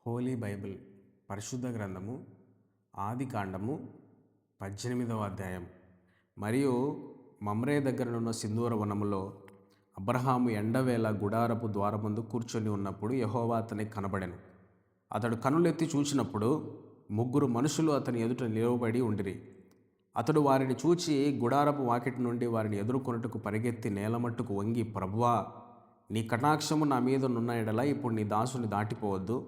Holi Bible పరిశుద్ధ గ్రంథము ఆదికాండము 18వ అధ్యాయం. మరియు మమ్రే దగ్గరనున్న సింధూర వనములో అబ్రహాము ఎండవేళ గుడారపు ద్వారమందు కూర్చొని ఉన్నప్పుడు యెహోవా అతనికి కనబడెను. అతడు కనులెత్తి చూచినప్పుడు ముగ్గురు మనుషులు అతని ఎదుట నిలవబడి ఉండిరి. అతడు వారిని చూచి గుడారపు వాకిటి నుండి వారిని ఎదుర్కొనుటకు పరిగెత్తి నేలమట్టుకు వంగి, ప్రభువా, నీ కటాక్షము నా మీద నున్న ఎడల ఇప్పుడు నీ దాసుని దాటిపోవద్దు.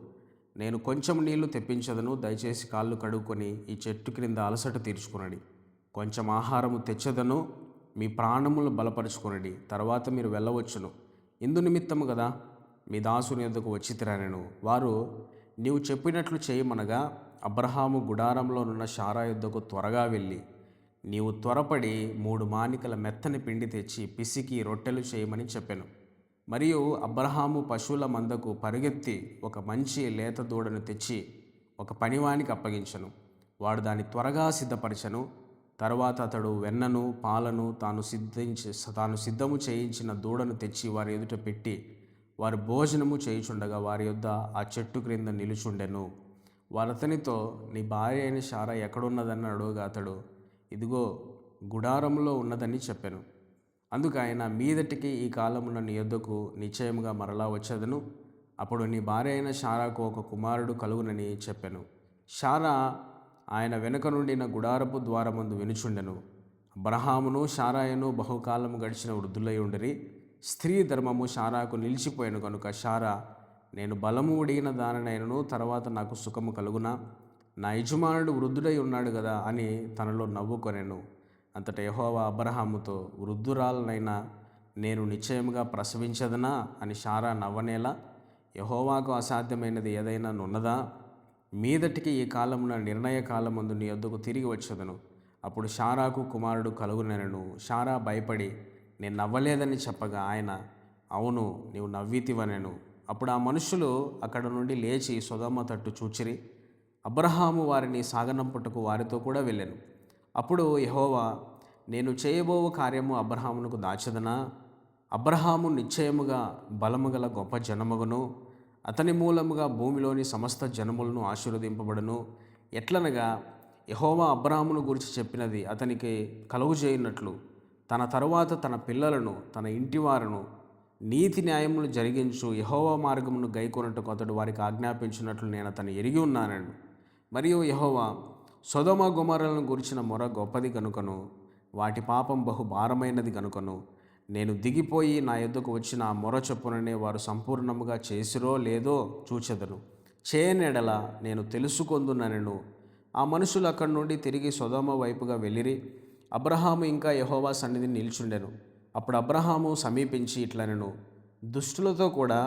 నేను కొంచెం నీళ్లు తెప్పించదను, దయచేసి కాళ్ళు కడుక్కొని ఈ చెట్టు క్రింద అలసట తీర్చుకొనడి. కొంచెం ఆహారము తెచ్చదను, మీ ప్రాణములు బలపరుచుకొనడి. తర్వాత మీరు వెళ్ళవచ్చును. ఇందు నిమిత్తము కదా మీ దాసుని యొద్దకు వచ్చి తిరానెను. వారు నీవు చెప్పినట్లు చేయమనగా అబ్రహాము గుడారంలోనున్న శారా యొద్దకు త్వరగా వెళ్ళి, నీవు త్వరపడి 3 మానికల మెత్తని పిండి తెచ్చి పిసికి రొట్టెలు చేయమని చెప్పెను. మరియు అబ్రహాము పశువుల మందకు పరిగెత్తి ఒక మంచి లేత దూడను తెచ్చి ఒక పనివానికి అప్పగించెను. వాడు దాన్ని త్వరగా సిద్ధపరచెను. తరువాత అతడు వెన్నను పాలను తాను సిద్ధము చేయించిన దూడను తెచ్చి వారి ఎదుట పెట్టి వారు భోజనము చేయుచుండగా వారి యొద్ద ఆ చెట్టు క్రింద నిలుచుండెను. వారతనితో, నీ భార్య అయిన శారా ఎక్కడున్నదని అడుగగా అతడు, ఇదిగో గుడారంలో ఉన్నదని చెప్పెను. అందుకు ఆయన, మీదటికి ఈ కాలమున నీ యొద్దకు నిశ్చయముగా మరలా వచ్చేదను. అప్పుడు నీ భార్య అయిన శారాకు ఒక కుమారుడు కలుగునని చెప్పెను. శారా ఆయన వెనుక నుండిన గుడారపు ద్వారమందు వినుచుండెను. అబ్రహామును శారాయను బహుకాలము గడిచిన వృద్ధులై ఉండిరి. స్త్రీ ధర్మము శారాకు నిలిచిపోయాను కనుక శారా, నేను బలము ఉడిగిన దానినైనను తర్వాత నాకు సుఖము కలుగునా? నా యజమానుడు వృద్ధుడై ఉన్నాడు కదా అని తనలో నవ్వుకొనెను. అంతటా యెహోవా అబ్రహాముతో, వృద్ధురాలనైనా నేను నిశ్చయముగా ప్రసవించదనా అని శారా నవ్వనేలా? యెహోవాకు అసాధ్యమైనది ఏదైనా నున్నదా? మీదటికి ఈ కాలమున నిర్ణయ కాలమందు నీ యొద్దకు తిరిగి వచ్చేదను. అప్పుడు శారాకు కుమారుడు కలుగునెనను. శారా భయపడి, నేను నవ్వలేదని చెప్పగా ఆయన, అవును, నీవు నవ్వితివనెను. అప్పుడు ఆ మనుషులు అక్కడ నుండి లేచి సొదొమ తట్టు చూచిరి. అబ్రహాము వారిని సాగనంపుటకు వారితో కూడా వెళ్ళెను. అప్పుడు యెహోవా, నేను చేయబోవు కార్యము అబ్రహామునకు దాచదనా? అబ్రహాము నిశ్చయముగా బలముగల గొప్ప జనమగును. అతని మూలముగా భూమిలోని సమస్త జనములను ఆశీర్వదింపబడును. ఎట్లనగా యెహోవా అబ్రహామును గురించి చెప్పినది అతనికి కలుగుచేయునట్లు తన తరువాత తన పిల్లలను, తన ఇంటివారును నీతి న్యాయములు జరిగించు యెహోవా మార్గమును గైకొనుటకు అతడు వారికి ఆజ్ఞాపించినట్లు నేను అతన్ని ఎరిగి ఉన్నానని. మరియు యెహోవా సొదొమ గొమొర్రాలను గురించిన మొర గొప్పది గనుకను వాటి పాపం బహు భారమైనది గనుకను నేను దిగిపోయి నా యొద్దకు వచ్చిన ఆ మొర చొప్పుననే వారు సంపూర్ణముగా చేసిరో లేదో చూచెదను. చేయనెడల నేను తెలుసుకొందుననెను. ఆ మనుషులు అక్కడి నుండి తిరిగి సొదొమ వైపుగా వెళ్ళిరి. అబ్రహాము ఇంకా యెహోవా సన్నిధిని నిల్చుండెను. అప్పుడు అబ్రహాము సమీపించి ఇట్లనెను, దుష్టులతో కూడా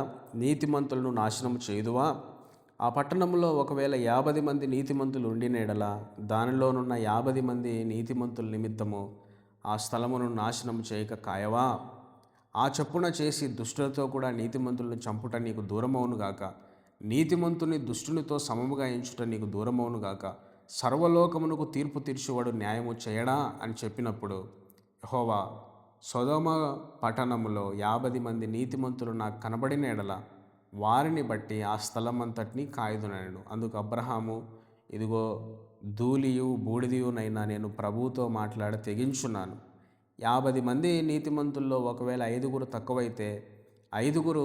నీతిమంతులను నాశనము చేయుదువా? ఆ పట్టణంలో ఒకవేళ 50 మంది నీతిమంతులు ఉండిన ఎడల దానిలోనున్న 50 మంది నీతిమంతుల నిమిత్తము ఆ స్థలమును నాశనము చేయక కాయవా? ఆ చొప్పున చేసి దుష్టులతో కూడా నీతిమంతులను చంపుట నీకు దూరమవునుగాక. నీతిమంతుని దుష్టునితో సమముగా ఎంచుట నీకు దూరమవునుగాక. సర్వలోకమునకు తీర్పు తీర్చువాడు న్యాయము చేయడా అని చెప్పినప్పుడు యెహోవా, సొదొమ పట్టణములో 50 మంది నీతిమంతులు నాకు కనబడిన ఎడల వారిని బట్టి ఆ స్థలమంతటినీ కాయుదునెను. అందుకు అబ్రహాము, ఇదిగో ధూళియు బూడిదయునైనా నేను ప్రభువుతో మాట్లాడి తెగించున్నాను. 50 మంది నీతిమంతుల్లో ఒకవేళ 5 తక్కువైతే 5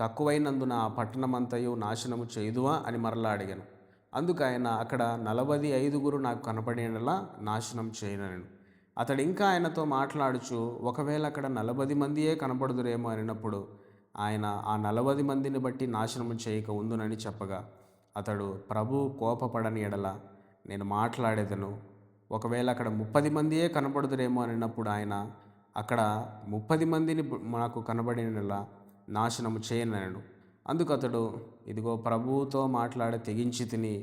తక్కువైనందున ఆ పట్టణమంతయు నాశనము చేయుదువా అని మరలా అడిగాను. అందుకు ఆయన, అక్కడ 45 నాకు కనపడినలా నాశనం చేయనను. అతడు ఇంకా ఆయనతో మాట్లాడుచు, ఒకవేళ అక్కడ 40 మందియే కనపడుదురేమో అనినప్పుడు ఆయన, ఆ 40 మందిని బట్టి నాశనము చేయక ఉందునని చెప్పగా అతడు, ప్రభు కోపపడని ఎడల నేను మాట్లాడేదను. ఒకవేళ అక్కడ 30 మందియే కనపడుదురేమో అనినప్పుడు ఆయన, అక్కడ 30 మందిని నాకు కనబడినలా నాశనము చేయనను. అందుకు అతడు, ఇదిగో ప్రభువుతో మాట్లాడి తెగించి తిని,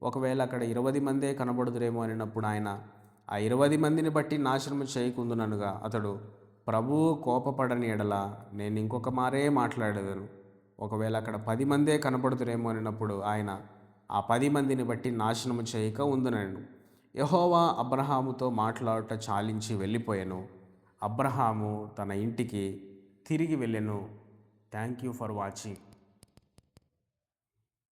ఒకవేళ అక్కడ 20 మందే కనబడుదురేమో అనినప్పుడు ఆయన, ఆ 20 మందిని బట్టి నాశనము చేయకుందుననుగా అతడు, ప్రభువు కోపపడని ఎడల నేను ఇంకొక మారే మాట్లాడేదను. ఒకవేళ అక్కడ 10 మందే కనపడుతురేమో అనినప్పుడు ఆయన, ఆ 10 మందిని బట్టి నాశనము చేయక ఉందునను. యెహోవా అబ్రహాముతో మాట్లాడుట చాలించి వెళ్ళిపోయాను. అబ్రహాము తన ఇంటికి తిరిగి వెళ్ళెను. Thank you for watching.